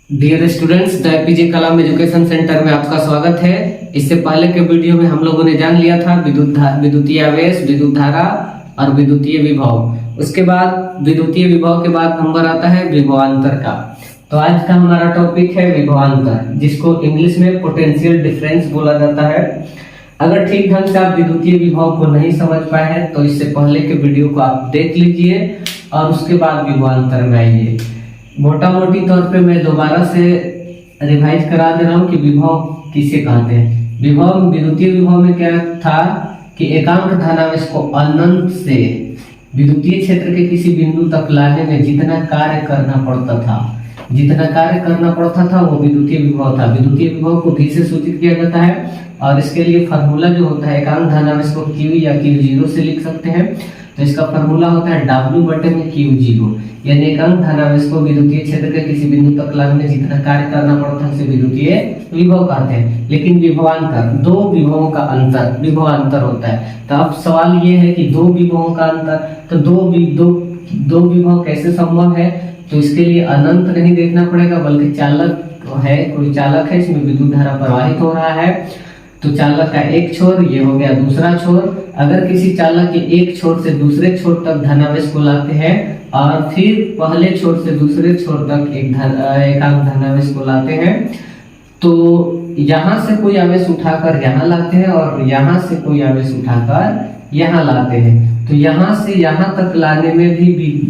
Dear students, the APJ Kalam education centre में आपका स्वागत है। इससे पहले के वीडियो में हम लोगों ने जान लिया था विद्युतीय आवेश, विद्युत धारा और विद्युतीय विभव। उसके बाद विद्युतीय विभव के बाद नंबर आता है विभवांतर का। तो आज का हमारा टॉपिक है विभवांतर, जिसको इंग्लिश में पोटेंशियल डिफरेंस बोला जाता है। अगर ठीक ढंग से आप विद्युतीय विभव को नहीं समझ पाए हैं तो इससे पहले के वीडियो को आप देख लीजिए और उसके बाद विभवांतर में आइए। मोटा मोटी तौर पे मैं दोबारा से रिवाइज करा दे रहा हूँ कि विभव किसे कहते हैं। विभव, विद्युतीय विभव में क्या था कि एकांक धनावेश को अनंत से विद्युतीय क्षेत्र के किसी बिंदु तक लाने में जितना कार्य करना पड़ता था वो विद्युतीय विभव था। विद्युतीय विभव को भी से सूचित किया जाता है और इसके लिए फार्मूला जो होता है एकांक धनावेश को Q या Q0 से लिख सकते हैं। तो इसका फार्मूला होता है W बटे में Q0, यानी एकांक धनावेश को विद्युतीय क्षेत्र के किसी बिंदु तक लाने में जितना कार्य करना पड़ता है उसे विद्युतीय विभव कहते हैं। लेकिन विभवांतर, दो विभवों का अंतर विभवांतर होता है। तो अब सवाल ये है कि दो विभवों का अंतर, तो दो विभव कैसे संभव है? तो इसके लिए अनंत नहीं देखना पड़ेगा, बल्कि चालक है, कोई चालक है, इसमें विद्युत धारा प्रवाहित हो रहा है। तो चालक का एक छोर, ये हो गया दूसरा छोर। अगर किसी चालक के एक छोर से दूसरे छोर तक धनावेश को लाते हैं और फिर पहले छोर से दूसरे छोर तक एकांक धनावेश को लाते हैं, तो यहाँ से कोई आवेश उठाकर यहाँ लाते हैं और यहाँ से कोई आवेश उठाकर यहाँ लाते हैं, तो यहाँ से यहाँ तक लाने में भी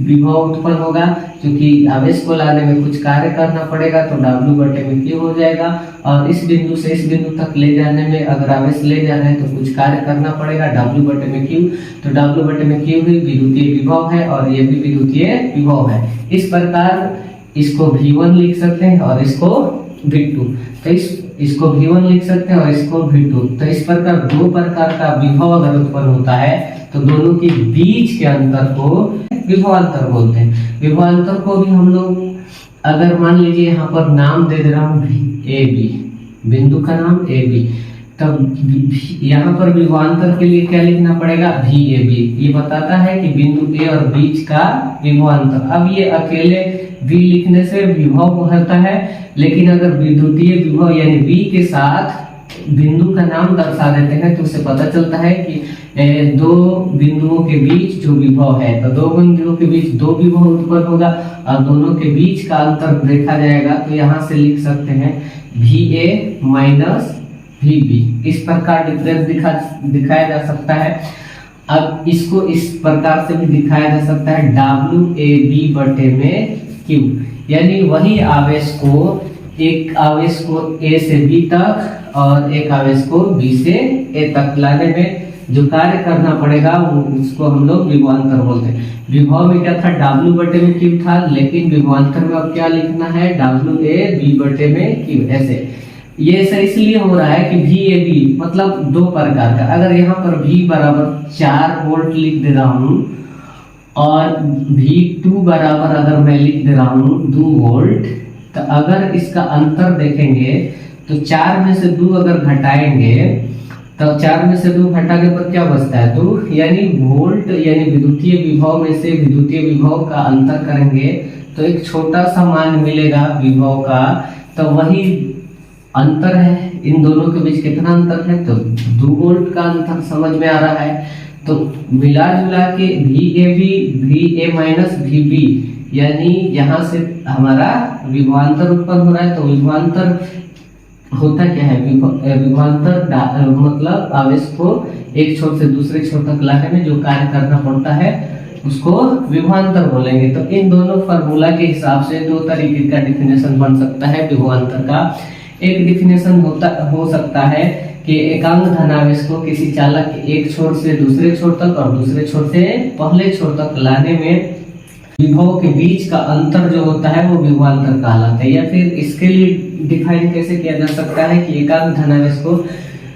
विभव उत्पन्न होगा। क्योंकि आवेश को लाने में कुछ कार्य करना पड़ेगा, तो W बटे में Q हो जाएगा। और इस बिंदु से इस बिंदु तक ले जाने में अगर आवेश ले जाना है तो कुछ कार्य करना पड़ेगा, W बटे में Q। तो W बटे में Q भी विद्युतीय विभव है और ये भी विद्युतीय विभव है। इस प्रकार इसको V1 लिख सकते हैं और इसको V2। तो इसको V1 लिख सकते हैं और इसको V2। तो इस प्रकार दो प्रकार का विभव अगर उत्पन्न होता है तो दोनों के बीच के अंतर को विभवांतर बोलते हैं। विभवांतर को भी हम लोग, अगर मान लीजिए यहाँ पर नाम दे दे रहा हूँ AB, बिंदु का नाम AB, तब यहाँ पर विभवांतर के लिए क्या लिखना पड़ेगा? VAB। ये बताता है कि बिंदु A और बीच का विभवांतर। अब ये अकेले V लिखने से विभव होता है, लेकिन अगर विद्युतीय विभव यानी V के साथ बिंदु का नाम दर्शा देते हैं तो उससे पता चलता है कि दो बिंदुओं के बीच जो विभव है, तो दो बिंदुओं के बीच दो विभव उत्पन्न होगा और दोनों के बीच का अंतर देखा जाएगा। तो यहाँ से लिख सकते हैं VA माइनस VB। इस प्रकार डिफरेंस दिखाया जा सकता है। अब इसको इस प्रकार से भी दिखाया जा सकता है WAB बटे में Q, यानी वही आवेश को, एक आवेश को A से B तक और एक आवेश को B से A तक लाने में जो कार्य करना पड़ेगा उसको हम लोग विभवांतर बोलते हैं। विभव में क्या था? W बटे में Q था, लेकिन विभवांतर में अब क्या लिखना है? WAB बटे में Q। ऐसे ये ऐसा इसलिए हो रहा है कि VAB मतलब दो प्रकार का। अगर यहाँ पर V बराबर 4 वोल्ट लिख दे रहा हूँ और V2 बराबर अगर मैं लिख दे रहा हूँ 2 वोल्ट, तो अगर इसका अंतर देखेंगे तो 4 में से 2 अगर घटाएंगे तो 4 में से 2 घटाने पर क्या बचता है? 2, यानी वोल्ट, यानी विद्युतीय विभव में से विद्युतीय विभव का अंतर करेंगे तो एक छोटा सा मान मिलेगा विभव का। तो वही अंतर है, इन दोनों के बीच कितना अंतर है? तो 2 वोल्ट का अंतर समझ में आ रहा है। तो मिला जुला के VAB, VA माइनस VB, यानी यहाँ से हमारा विभवांतर उत्पन्न हो रहा है। तो विभवांतर होता क्या है? विभवांतर मतलब आवेश को एक छोर से दूसरे छोर तक लाने में जो कार्य करना पड़ता है उसको विभवांतर बोलेंगे। तो इन दोनों फार्मूला के हिसाब से दो तरीके का डिफिनेशन बन सकता है विभवांतर का। एक डिफिनेशन हो सकता है कि एकांक धनावेश को किसी चालक के एक छोर से दूसरे छोर तक और दूसरे छोर से पहले छोर तक लाने में विभव के बीच का अंतर जो होता है वो विभवांतर कहलाता है। या फिर इसके लिए डिफाइन कैसे किया जा सकता है कि एकांक धनावेश को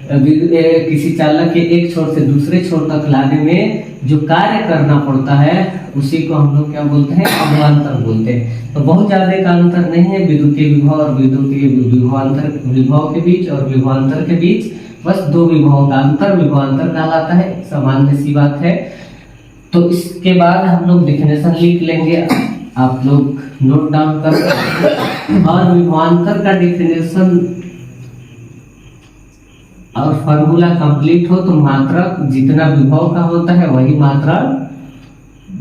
किसी चालक के एक छोर से दूसरे छोर तक लाने में जो कार्य करना पड़ता है उसी को हम लोग क्या बोलते हैं? विभवांतर बोलते हैं। तो बहुत ज्यादा का अंतर नहीं है विद्युतीय विभव और विद्युतीय विभवांतर, विभव के बीच और विभवांतर के बीच बस दो विभवों का अंतर विभवांतर कहलाता है। सामान्य सी बात है। तो इसके बाद हम लोग डिफिनेशन लिख लेंगे। आप लोग नोट डाउन कर सकते हैं। और विभवांतर का डिफिनेशन और फॉर्मूला कंप्लीट हो तो मात्रक जितना विभव का होता है वही मात्रक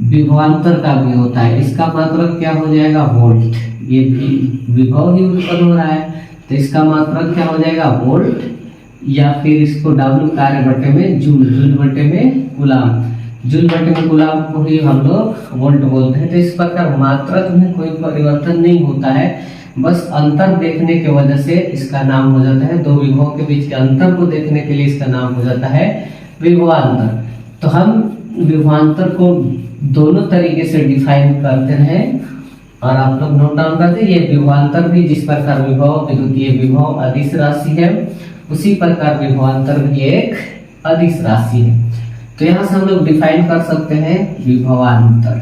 विभवांतर का भी होता है। इसका मात्रक क्या हो जाएगा? वोल्ट। ये भी विभव ही उत्पन्न हो रहा है तो इसका मात्रक क्या हो जाएगा? वोल्ट, या फिर इसको W कार्य बटे में जूल, जूल बटे में कूलाम, जूल बटे में कूलाम को ही हम लोग वोल्ट बोलते हैं। तो इस प्रकार मात्रक में कोई परिवर्तन नहीं होता है, बस अंतर देखने की वजह से इसका नाम हो जाता है, दो विभव के बीच के अंतर को देखने के लिए इसका नाम हो जाता है विभवांतर। तो हम विभवांतर को दोनों तरीके से डिफाइन करते हैं और आप लोग नोट डाउन करते हैं। ये विभवांतर भी जिस प्रकार विभव विद्युतीय विभव अदिश राशि है, उसी प्रकार विभवांतर भी एक अदिश राशि है। तो यहां से हम लोग डिफाइन कर सकते हैं विभवांतर।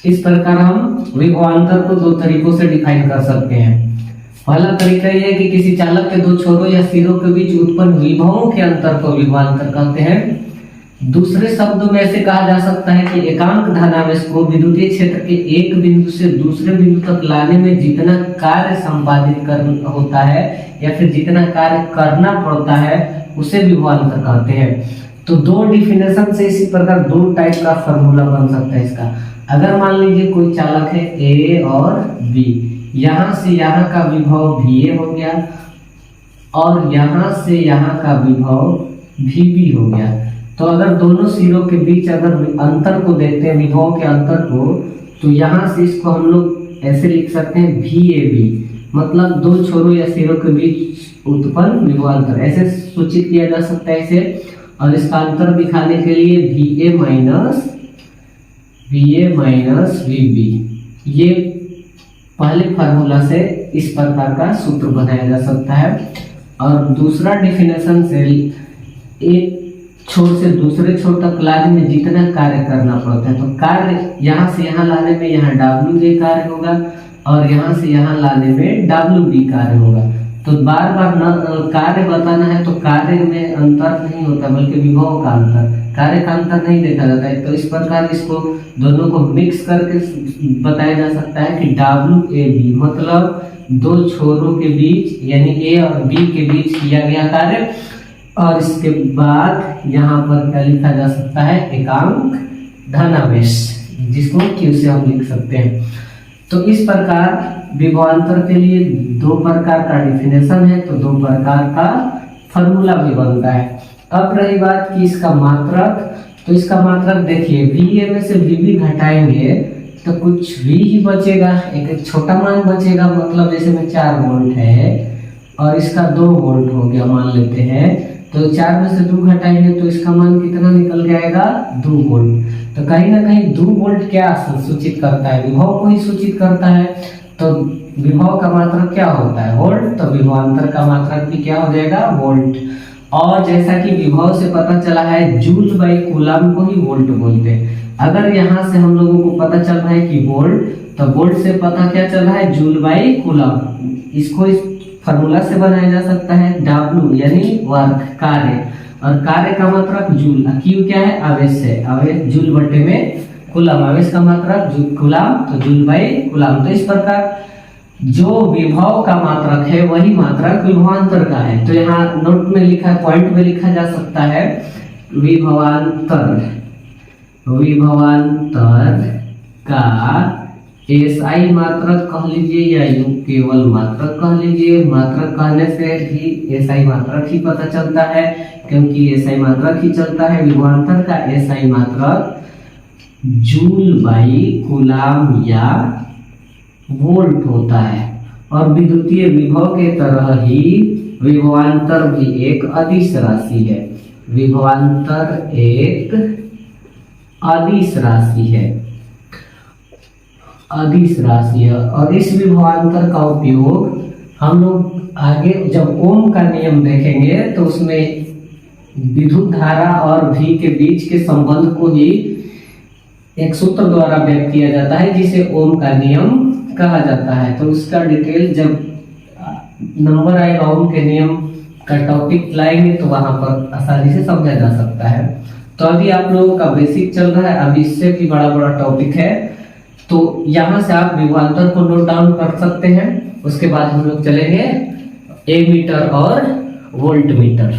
इस प्रकार हम विभवांतर को दो तरीकों से डिफाइन कर सकते हैं। पहला तरीका यह है कि किसी चालक के दो छोरों या सिरों के बीच उत्पन्न विभवों के अंतर को विभवांतर कहते हैं। दूसरे शब्दों में ऐसे कहा जा सकता है कि एकांक धनावेश को विद्युतीय क्षेत्र के एक बिंदु से दूसरे बिंदु तक लाने में जितना कार्य संपादित करना होता है या फिर जितना कार्य करना पड़ता है उसे विभवांतर कहते हैं। तो दो डिफिनेशन से इसी प्रकार दो टाइप का फॉर्मूला बन सकता है इसका। अगर मान लीजिए कोई चालक है ए और बी, यहां से यहां का विभव VA हो गया और यहां से यहां का विभव VB हो गया। तो अगर दोनों सिरों के बीच अगर अंतर को देखते हैं, विभव के अंतर को, तो यहाँ से इसको हम लोग ऐसे लिख सकते हैं VAB, मतलब दो छोरों या सिरों के बीच उत्पन्न विभवांतर, ऐसे सूचित किया जा सकता है इसे। और इसका अंतर दिखाने के लिए VA माइनस VB, ये पहले फार्मूला से इस प्रकार का सूत्र बनाया जा सकता है। और दूसरा डिफिनेशन से एक छोर से दूसरे छोर तक लाने में जितना कार्य करना पड़ता है, तो कार्य यहाँ से यहाँ लाने में यहाँ WA कार्य होगा और यहाँ से यहाँ लाने में WB कार्य होगा। तो बार बार कार्य बताना है तो कार्य में अंतर नहीं होता बल्कि विभव का अंतर, कार्य का अंतर नहीं देखा जाता है। तो इस प्रकार इसको दोनों को मिक्स करके बताया जा सकता है कि WAB मतलब दो छोरों के बीच यानी A और B के बीच किया गया कार्य। और इसके बाद यहाँ पर क्या लिखा जा सकता है? एकांक धनावेश, जिसको Q से हम लिख सकते हैं। तो इस प्रकार विभवांतर के लिए दो प्रकार का डिफिनेशन है, तो दो प्रकार का फॉर्मूला भी बनता है। अब रही बात कि इसका मात्रक, तो इसका मात्रक देखिए VA में से VB घटाएंगे तो कुछ V ही बचेगा, एक छोटा मान बचेगा, मतलब जैसे में 4 वोल्ट है और इसका 2 वोल्ट हो गया मान लेते हैं, तो 4 में से 2 घटाएंगे तो इसका मान कितना निकल के आएगा? 2 वोल्ट। तो कहीं ना कहीं 2 वोल्ट क्या सूचित करता है? विभव को ही सूचित करता है। तो विभव का मात्रक क्या होता है? वोल्ट। तो विभवांतर का मात्रक भी क्या हो जाएगा? वोल्ट। और जैसा कि विभव से पता चला है जूल बाई कूलाम को ही वोल्ट बोलते हैं। अगर यहाँ से हम लोगों को पता चल रहा है कि वोल्ट, तो वोल्ट से पता क्या चल रहा है? Joule by coulomb. इसको इस फॉर्मूला से बनाया जा सकता है W यानी वर्क, कार्य, और कार्य का मात्रक जूल। Q क्या है? आवेश है, आवेश जूल बटे में कूलाम, आवेश का मात्रक कूलाम, तो जूल बाई कूलाम। तो इस प्रकार जो विभव का मात्रक है वही मात्रक विभवांतर का है। तो यहाँ नोट में लिखा है, पॉइंट में लिखा जा सकता है विभवांतर, विभवांतर का SI मात्रक कह लीजिए या यूं केवल मात्रक कह लीजिए। मात्रक कहने से भी SI मात्रक ही पता चलता है, क्योंकि SI मात्रक ही चलता है। विभवांतर का SI मात्रक जूल बाई कूलाम या वोल्ट होता है। और विद्युतीय विभव के तरह ही विभवांतर भी एक अदिश राशि है। विभवांतर एक अदिश राशि है, अदिश राशि है। और इस विभवांतर का उपयोग हम लोग आगे जब ओम का नियम देखेंगे तो उसमें विद्युत धारा और V के बीच के संबंध को ही एक सूत्र द्वारा व्यक्त किया जाता है जिसे ओम का नियम कहा जाता है। तो उसका डिटेल जब नंबर आएगा ओम के नियम का टॉपिक लाएंगे तो वहां पर आसानी से समझा जा सकता है। तो अभी आप लोगों का बेसिक चल रहा है, अभी इससे भी बड़ा बड़ा टॉपिक है। तो यहाँ से आप विभवांतर को नोट डाउन कर सकते हैं। उसके बाद हम लोग चलेंगे एमीटर और वोल्टमीटर।